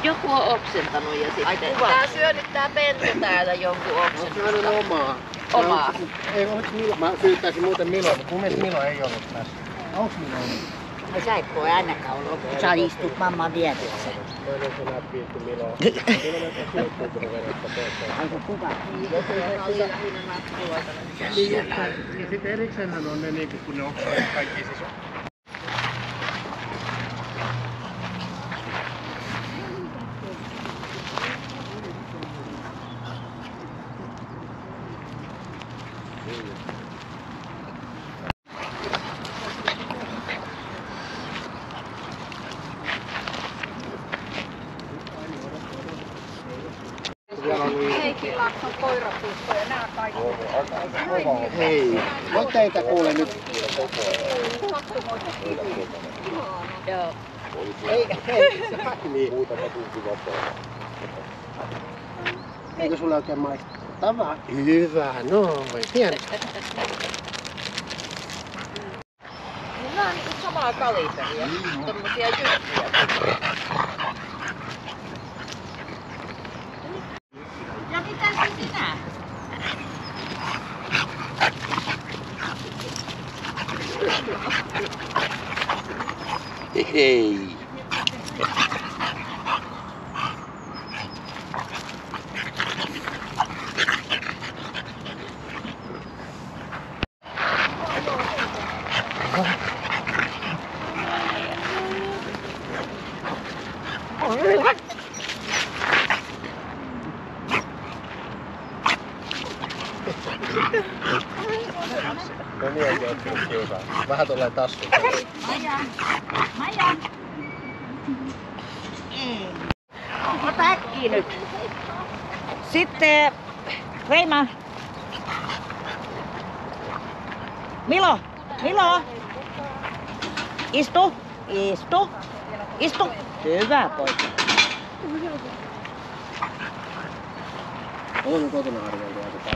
joku on oksentanut ja sitten... Tää syö nyt tää pentu täällä jonkun oksennusta. On omaa. Omaa? Ei, oliks Milo? Mä syyttäisin muuten Miloa, mutta mun mielestä Milo ei ollut tässä. Onks Milo ollut? No sä et voi ainakaan olla, kun sä istut mamman vieressä. Toinen se näppii, kun Milo. Milo näyttää sijoittua, kun ne vedettä pois. Onko kuka? Ja sitten erikseenhän on ne niinku, kun ne oksaa kaikki siis. Heikki Laakson koirapuisto ja nää kaikki. Hei, voit teitä kuule nyt. Joo. Ei, se hakni. Eikö sulle oikein maistaa? Hyvä, no voi pieni. Nää on niinku samaa kaliberia. Tommosia jyttyjä. Ja mitä se sinä? Hei. No niin oikein ottanut kiusaa. Vähän tulee tassu. Maija! Ei. Ota äkkiä nyt. Sitten Reima. Milo! Milo! Istu! Istu! Istu! Hyvä poika. Olen kotona arveltu aika paljon.